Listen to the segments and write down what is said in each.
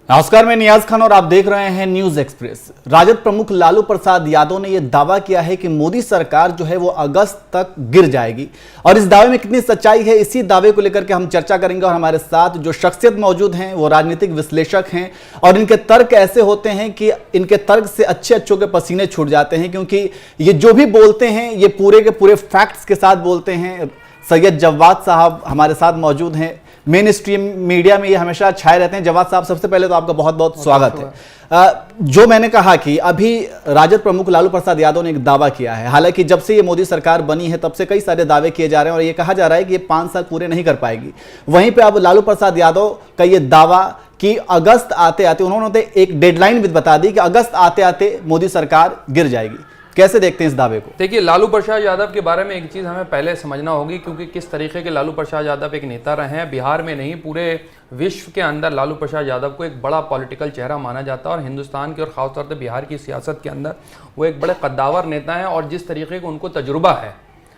नमस्कार, मैं नियाज खान और आप देख रहे हैं न्यूज एक्सप्रेस। राजद प्रमुख लालू प्रसाद यादव ने यह दावा किया है कि मोदी सरकार जो है वो अगस्त तक गिर जाएगी और इस दावे में कितनी सच्चाई है, इसी दावे को लेकर के हम चर्चा करेंगे। और हमारे साथ जो शख्सियत मौजूद हैं वो राजनीतिक विश्लेषक हैं और इनके तर्क ऐसे होते हैं कि इनके तर्क से अच्छे के पसीने छूट जाते हैं, क्योंकि ये जो भी बोलते हैं ये पूरे के पूरे फैक्ट्स के साथ बोलते हैं। सैयद जवाद साहब हमारे साथ मौजूद हैं, मेन स्ट्रीम मीडिया में ये हमेशा छाए रहते हैं। जवाद साहब, सबसे पहले तो आपका बहुत बहुत स्वागत है। जो मैंने कहा कि अभी राजद प्रमुख लालू प्रसाद यादव ने एक दावा किया है, हालांकि जब से ये मोदी सरकार बनी है तब से कई सारे दावे किए जा रहे हैं और ये कहा जा रहा है कि ये 5 साल पूरे नहीं कर पाएगी। वहीं पे अब लालू प्रसाद यादव का ये दावा कि अगस्त आते आते, उन्होंने एक डेडलाइन भी बता दी कि अगस्त आते आते मोदी सरकार गिर जाएगी। कैसे देखते हैं इस दावे को? देखिए, लालू प्रसाद यादव के बारे में एक चीज़ हमें पहले समझना होगी, क्योंकि किस तरीके के लालू प्रसाद यादव एक नेता रहे हैं। बिहार में नहीं, पूरे विश्व के अंदर लालू प्रसाद यादव को एक बड़ा पॉलिटिकल चेहरा माना जाता है और हिंदुस्तान की और ख़ासतौर से बिहार की सियासत के अंदर वो एक बड़े कद्दावर नेता हैं। और जिस तरीके का उनको तजुर्बा है,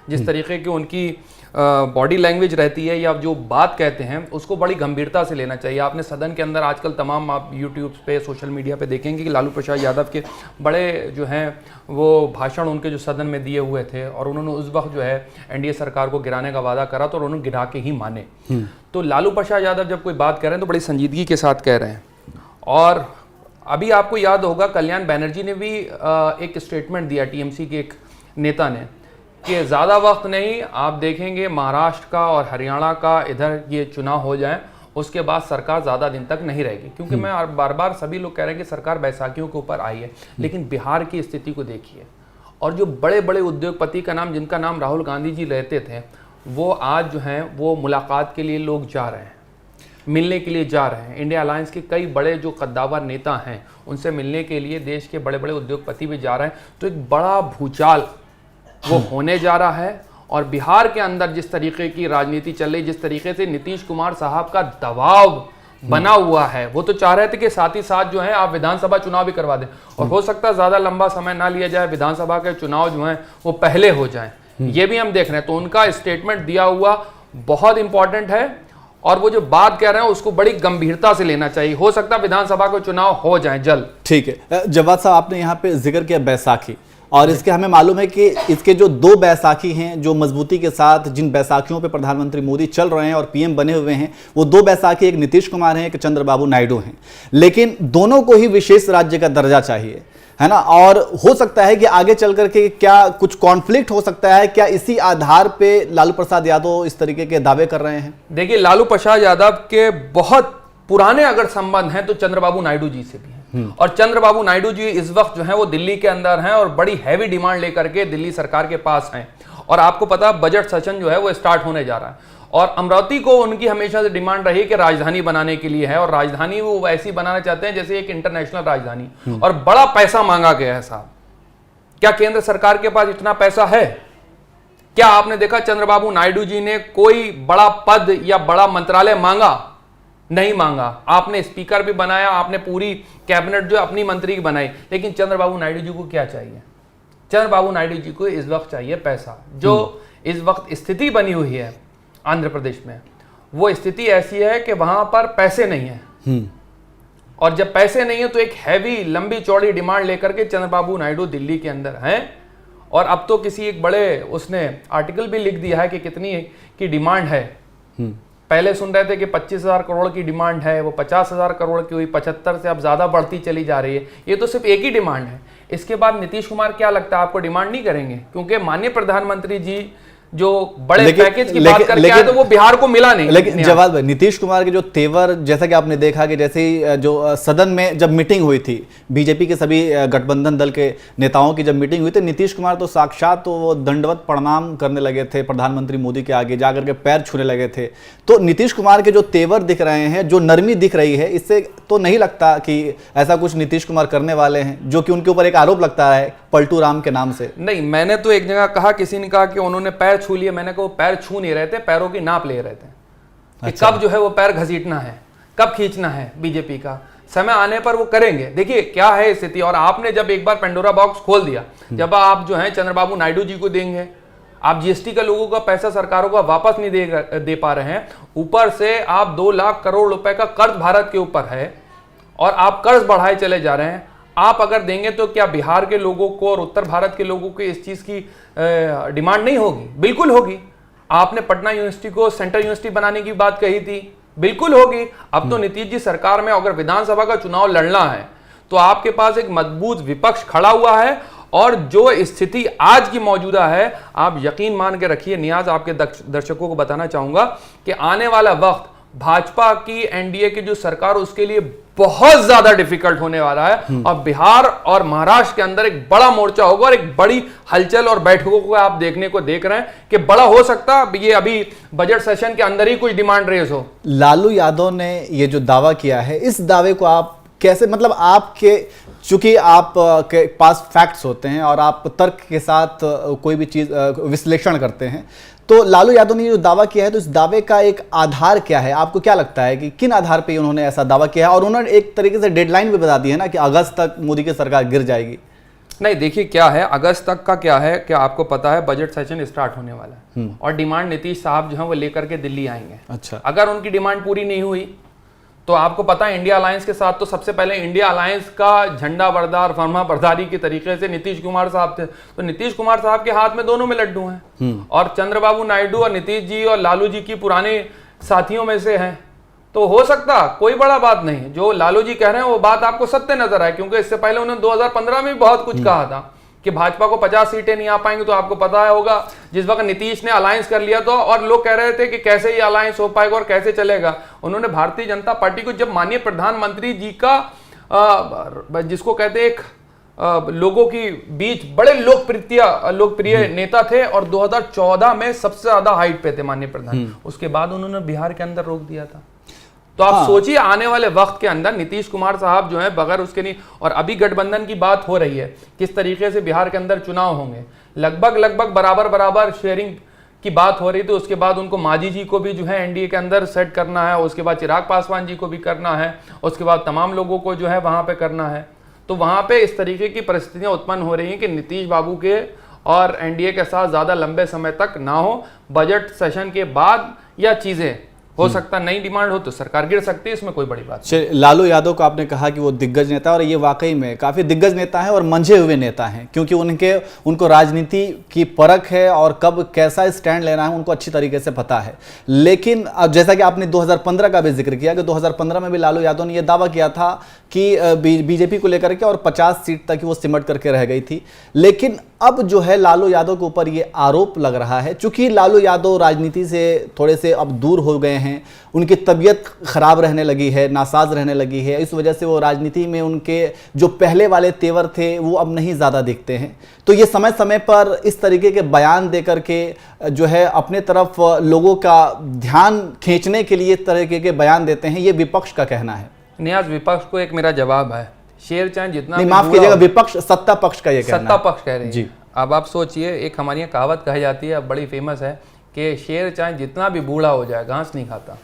जिस तरीके की उनकी बॉडी लैंग्वेज रहती है या जो बात कहते हैं, उसको बड़ी गंभीरता से लेना चाहिए। आपने सदन के अंदर आजकल तमाम आप यूट्यूब पे, सोशल मीडिया पे देखेंगे कि लालू प्रसाद यादव के बड़े जो हैं वो भाषण उनके जो सदन में दिए हुए थे और उन्होंने उस वक्त जो है एनडीए सरकार को गिराने का वादा करा तो उन्होंने गिरा के ही माने। तो लालू प्रसाद यादव जब कोई बात कह रहे हैं तो बड़ी संजीदगी के साथ कह रहे हैं। और अभी आपको याद होगा, कल्याण बनर्जी ने भी एक स्टेटमेंट दिया, टीएमसी के एक नेता ने, कि ज़्यादा वक्त नहीं, आप देखेंगे महाराष्ट्र का और हरियाणा का इधर ये चुनाव हो जाए, उसके बाद सरकार ज़्यादा दिन तक नहीं रहेगी। क्योंकि मैं बार बार सभी लोग कह रहे हैं कि सरकार बैसाखियों के ऊपर आई है, लेकिन बिहार की स्थिति को देखिए। और जो बड़े बड़े उद्योगपति का नाम, जिनका नाम राहुल गांधी जी लेते थे, वो आज जो हैं वो मुलाकात के लिए लोग जा रहे हैं, मिलने के लिए जा रहे हैं। इंडिया अलायंस के कई बड़े जो कद्दावर नेता हैं उनसे मिलने के लिए देश के बड़े बड़े उद्योगपति भी जा रहे हैं। तो एक बड़ा भूचाल वो होने जा रहा है। और बिहार के अंदर जिस तरीके की राजनीति चल रही, जिस तरीके से नीतीश कुमार साहब का दबाव बना हुआ है, वो तो चाह रहे थे कि साथ ही साथ जो है आप विधानसभा चुनाव भी करवा दें और हो सकता है ज्यादा लंबा समय ना लिया जाए, विधानसभा के चुनाव जो है वो पहले हो जाए, ये भी हम देख रहे हैं। तो उनका स्टेटमेंट दिया हुआ बहुत इंपॉर्टेंट है और वो जो बात कह रहे हैं उसको बड़ी गंभीरता से लेना चाहिए। हो सकता है विधानसभा के चुनाव हो जाए जल्द। ठीक है जवाद साहब, आपने यहाँ पे जिक्र किया बैसाखी, और इसके हमें मालूम है कि इसके जो 2 बैसाखी हैं, जो मजबूती के साथ जिन बैसाखियों पे प्रधानमंत्री मोदी चल रहे हैं और पीएम बने हुए हैं, वो 2 बैसाखी, एक नीतीश कुमार हैं, एक चंद्रबाबू नायडू हैं। लेकिन दोनों को ही विशेष राज्य का दर्जा चाहिए, है ना। और हो सकता है कि आगे चल करके क्या कुछ कॉन्फ्लिक्ट हो सकता है, क्या इसी आधार पे लालू प्रसाद यादव इस तरीके के दावे कर रहे हैं? देखिए, लालू प्रसाद यादव के बहुत पुराने अगर संबंध हैं तो चंद्रबाबू नायडू जी से भी हैं। और चंद्रबाबू नायडू जी इस वक्त जो है वो दिल्ली के अंदर हैं और बड़ी हैवी डिमांड लेकर के दिल्ली सरकार के पास हैं। और आपको पता, बजट सेशन जो है वो स्टार्ट होने जा रहा है और अमरावती को उनकी हमेशा से डिमांड रही कि राजधानी बनाने के लिए है, और राजधानी वो वैसी बनाना चाहते हैं जैसे एक इंटरनेशनल राजधानी। और बड़ा पैसा मांगा गया है साहब। क्या केंद्र सरकार के पास इतना पैसा है? क्या आपने देखा चंद्रबाबू नायडू जी ने कोई बड़ा पद या बड़ा मंत्रालय मांगा? नहीं मांगा। आपने स्पीकर भी बनाया, आपने पूरी कैबिनेट जो अपनी मंत्री की बनाई, लेकिन चंद्रबाबू नायडू जी को क्या चाहिए? चंद्रबाबू नायडू जी को इस वक्त चाहिए पैसा। जो इस वक्त स्थिति बनी हुई है आंध्र प्रदेश में, वो स्थिति ऐसी है कि वहां पर पैसे नहीं है। और जब पैसे नहीं है तो एक हैवी लंबी चौड़ी डिमांड लेकर के चंद्रबाबू नायडू दिल्ली के अंदर हैं। और अब तो किसी एक बड़े उसने आर्टिकल भी लिख दिया है कि कितनी की डिमांड है। पहले सुन रहे थे कि 25,000 करोड़ की डिमांड है, वो 50,000 करोड़ की हुई, 75 से अब ज्यादा बढ़ती चली जा रही है। ये तो सिर्फ एक ही डिमांड है। इसके बाद नीतीश कुमार क्या लगता है आपको डिमांड नहीं करेंगे? क्योंकि माननीय प्रधानमंत्री जी जो बड़े पैकेज की बात करके आए तो वो बिहार को मिला नहीं। लेकिन जवाब भाई, नीतीश कुमार के जो तेवर, जैसा कि आपने देखा कि जैसे ही जो सदन में जब मीटिंग हुई थी, बीजेपी के सभी गठबंधन दल के नेताओं की जब मीटिंग हुई थी, नीतीश कुमार तो साक्षात तो वो दंडवत प्रणाम करने लगे थे प्रधानमंत्री मोदी के आगे, जाकर के पैर छूने लगे थे। तो नीतीश कुमार के जो तेवर दिख रहे हैं, जो नरमी दिख रही है, इससे तो नहीं लगता कि ऐसा कुछ नीतीश कुमार करने वाले हैं, जो कि उनके ऊपर एक आरोप लगता है पलटू राम के नाम से। नहीं, मैंने तो एक जगह कहा, किसी ने कहा कि उन्होंने पैर छू लिए, मैंने कहा वो पैर छू नहीं रहे थे, पैरों की नाप ले रहे थे कि अच्छा, कब जो है वो पैर घसीटना है, कब खींचना है बीजेपी का। समय आने पर वो करेंगे। देखिए क्या है स्थिति। और आपने जब एक बार पेंडोरा बॉक्स खोल दिया, जब आप जो है चंद्रबाबू नायडू जी को देंगे, आप जीएसटी का लोगों का पैसा सरकारों का वापस नहीं दे पा रहे हैं, ऊपर से आप 2 लाख करोड़ रुपए का कर्ज भारत के ऊपर है और आप कर्ज बढ़ाए चले जा रहे हैं। आप अगर देंगे तो क्या बिहार के लोगों को और उत्तर भारत के लोगों को इस चीज की डिमांड नहीं होगी? बिल्कुल होगी। आपने पटना यूनिवर्सिटी को सेंट्रल यूनिवर्सिटी बनाने की बात कही थी, बिल्कुल होगी। अब तो नीतीश जी सरकार में अगर विधानसभा का चुनाव लड़ना है तो आपके पास एक मजबूत विपक्ष खड़ा हुआ है, और जो स्थिति आज की मौजूदा है, आप यकीन मान के रखिए नियाज, आपके दर्शकों को बताना चाहूंगा कि आने वाला वक्त भाजपा की एनडीए की जो सरकार, उसके लिए बहुत ज्यादा डिफिकल्ट होने वाला है। और बिहार और महाराष्ट्र के अंदर एक बड़ा मोर्चा होगा और एक बड़ी हलचल और बैठकों को आप देखने को देख रहे हैं कि बड़ा हो सकता है ये अभी बजट सेशन के अंदर ही कुछ डिमांड रेज हो। लालू यादव ने ये जो दावा किया है, इस दावे को आप कैसे, मतलब आपके, चूंकि आप के पास फैक्ट्स होते हैं और आप तर्क के साथ कोई भी चीज विश्लेषण करते हैं, तो लालू यादव ने जो दावा किया है तो इस दावे का एक आधार क्या है? आपको क्या लगता है कि किन आधार पे उन्होंने ऐसा दावा किया है? और उन्होंने एक तरीके से डेडलाइन भी बता दी है ना कि अगस्त तक मोदी की सरकार गिर जाएगी। नहीं, देखिए क्या है, अगस्त तक का क्या है, क्या आपको पता है बजट सेशन स्टार्ट होने वाला है और डिमांड नीतीश साहब जो है वो लेकर के दिल्ली आएंगे। अच्छा, अगर उनकी डिमांड पूरी नहीं हुई तो आपको पता है इंडिया अलायंस के साथ तो सबसे पहले इंडिया अलायंस का झंडा बरदार, फरमा बरदारी के तरीके से नीतीश कुमार साहब थे। तो नीतीश कुमार साहब के हाथ में दोनों में लड्डू हैं और चंद्रबाबू नायडू और नीतीश जी और लालू जी की पुराने साथियों में से हैं। तो हो सकता, कोई बड़ा बात नहीं, जो लालू जी कह रहे हैं वो बात आपको सत्य नजर आए, क्योंकि इससे पहले उन्होंने 2015 में भी बहुत कुछ कहा था कि भाजपा को 50 सीटें नहीं आ पाएंगी। तो आपको पता होगा जिस वक्त नीतीश ने अलायंस कर लिया तो, और लोग कह रहे थे कि कैसे ये अलायंस हो पाएगा और कैसे चलेगा, उन्होंने भारतीय जनता पार्टी को, जब माननीय प्रधानमंत्री जी का जिसको कहते एक लोगों की बीच बड़े लोकप्रिय नेता थे और 2014 में सबसे ज्यादा हाइट पे थे माननीय प्रधान, उसके बाद उन्होंने बिहार के अंदर रोक दिया था। तो आप सोचिए आने वाले वक्त के अंदर नीतीश कुमार साहब जो है बगैर उसके नहीं, और अभी गठबंधन की बात हो रही है किस तरीके से बिहार के अंदर चुनाव होंगे, लगभग बराबर शेयरिंग की बात हो रही थी। उसके बाद उनको मांझी जी को भी जो है एनडीए के अंदर सेट करना है, उसके बाद चिराग पासवान जी को भी करना है, उसके बाद तमाम लोगों को जो है वहां पे करना है। तो वहां पे इस तरीके की परिस्थितियां उत्पन्न हो रही हैं कि नीतीश बाबू के और एनडीए के साथ ज्यादा लंबे समय तक ना हो, बजट सेशन के बाद या चीजें हो सकता नई डिमांड हो तो सरकार गिर सकती है, इसमें कोई बड़ी बात नहीं। लालू यादव को आपने कहा कि वो दिग्गज नेता, और ये वाकई में काफी दिग्गज नेता है और मंझे हुए नेता हैं, क्योंकि उनको राजनीति की परख है और कब कैसा स्टैंड लेना है उनको अच्छी तरीके से पता है। लेकिन अब जैसा कि आपने 2015 का भी जिक्र किया कि 2015 में भी लालू यादव ने यह दावा किया था कि बीजेपी को लेकर के, और 50 सीट तक वो सिमट करके रह गई थी। लेकिन अब जो है लालू यादव के ऊपर ये आरोप लग रहा है, चूंकि लालू यादव राजनीति से थोड़े से अब दूर हो गए हैं, उनकी तबीयत खराब रहने लगी है, नासाज रहने लगी है, इस वजह से वो राजनीति में उनके जो पहले वाले तेवर थे वो अब नहीं ज़्यादा दिखते हैं। तो ये समय समय पर इस तरीके के बयान दे करके जो है अपने तरफ लोगों का ध्यान खींचने के लिए इस तरीके के बयान देते हैं, ये विपक्ष का कहना है। नियाज, विपक्ष को एक मेरा जवाब है, शेर चाहे जितना, नहीं माफ कीजिएगा, विपक्ष सत्ता पक्ष का ये कहना है। सत्ता पक्ष कह रहे हैं जी। अब आप सोचिए, एक हमारी यहाँ कहावत कही जाती है, अब बड़ी फेमस है कि शेर चाहे जितना भी बूढ़ा हो जाए घास नहीं खाता।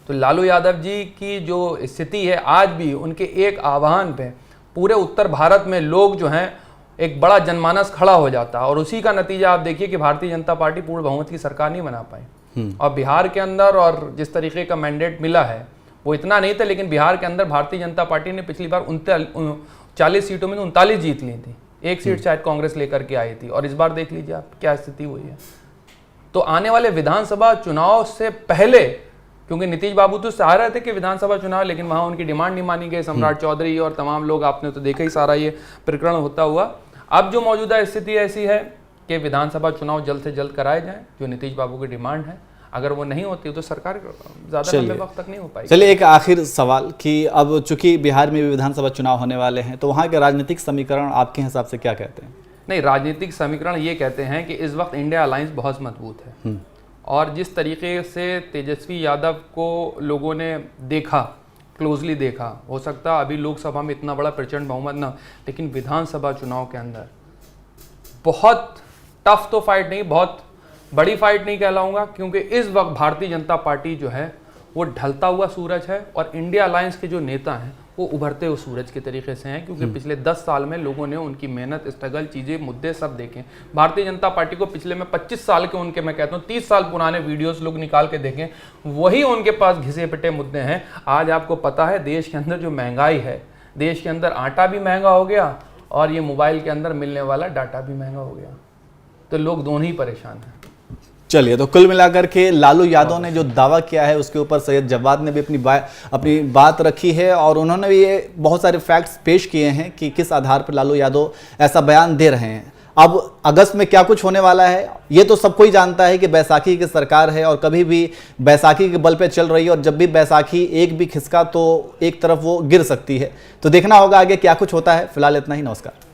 तो लालू यादव जी की जो स्थिति है आज भी, उनके एक आह्वान पे पूरे उत्तर भारत में लोग जो हैं एक बड़ा जनमानस खड़ा हो जाता है, और उसी का नतीजा आप देखिए कि भारतीय जनता पार्टी पूर्ण बहुमत की सरकार नहीं बना पाई। और बिहार के अंदर और जिस तरीके का मैंडेट मिला है वो इतना नहीं था, लेकिन बिहार के अंदर भारतीय जनता पार्टी ने पिछली बार 40 सीटों में 39 जीत ली थी, एक सीट शायद कांग्रेस लेकर के आई थी, और इस बार देख लीजिए आप क्या स्थिति हुई है। तो आने वाले विधानसभा चुनाव से पहले, क्योंकि नीतीश बाबू तो चाह रहे थे कि विधानसभा चुनाव, लेकिन वहां उनकी डिमांड नहीं मानी गई, सम्राट चौधरी और तमाम लोग, आपने तो देखा ही सारा ये प्रकरण होता हुआ। अब जो मौजूदा स्थिति ऐसी है कि विधानसभा चुनाव जल्द से जल्द कराए जाएं, जो नीतीश बाबू की डिमांड है। अगर वो नहीं होती तो सरकार ज्यादा लंबे वक्त तक नहीं हो पाएगी। चलिए एक आखिर सवाल कि अब चूंकि बिहार में भी विधानसभा चुनाव होने वाले हैं, तो वहाँ के राजनीतिक समीकरण आपके हिसाब से क्या कहते हैं? नहीं, राजनीतिक समीकरण ये कहते हैं कि इस वक्त इंडिया अलायंस बहुत मजबूत है, और जिस तरीके से तेजस्वी यादव को लोगों ने देखा, क्लोजली देखा, हो सकता अभी लोकसभा में इतना बड़ा प्रचंड बहुमत ना, लेकिन विधानसभा चुनाव के अंदर बहुत टफ तो फाइट नहीं, बहुत बड़ी फाइट नहीं कहलाऊंगा, क्योंकि इस वक्त भारतीय जनता पार्टी जो है वो ढलता हुआ सूरज है, और इंडिया अलायंस के जो नेता हैं वो उभरते हुए सूरज के तरीके से हैं, क्योंकि पिछले 10 साल में लोगों ने उनकी मेहनत, स्ट्रगल, चीज़ें, मुद्दे सब देखे। भारतीय जनता पार्टी को पिछले में 25 साल के उनके, मैं कहता हूँ 30 साल पुराने वीडियोस लोग निकाल के देखें, वही उनके पास घिसे पिटे मुद्दे हैं। आज आपको पता है देश के अंदर जो महंगाई है, देश के अंदर आटा भी महंगा हो गया और ये मोबाइल के अंदर मिलने वाला डाटा भी महंगा हो गया, तो लोग दोनों ही परेशान हैं। चलिए, तो कुल मिलाकर के लालू यादव ने जो दावा किया है उसके ऊपर सैयद जवाद ने भी अपनी बात रखी है और उन्होंने भी ये बहुत सारे फैक्ट्स पेश किए हैं कि किस आधार पर लालू यादव ऐसा बयान दे रहे हैं। अब अगस्त में क्या कुछ होने वाला है ये तो सबको ही जानता है कि बैसाखी की सरकार है और कभी भी बैसाखी के बल पे चल रही है और जब भी बैसाखी एक भी खिसका तो एक तरफ वो गिर सकती है। तो देखना होगा आगे क्या कुछ होता है। फिलहाल इतना ही, नमस्कार।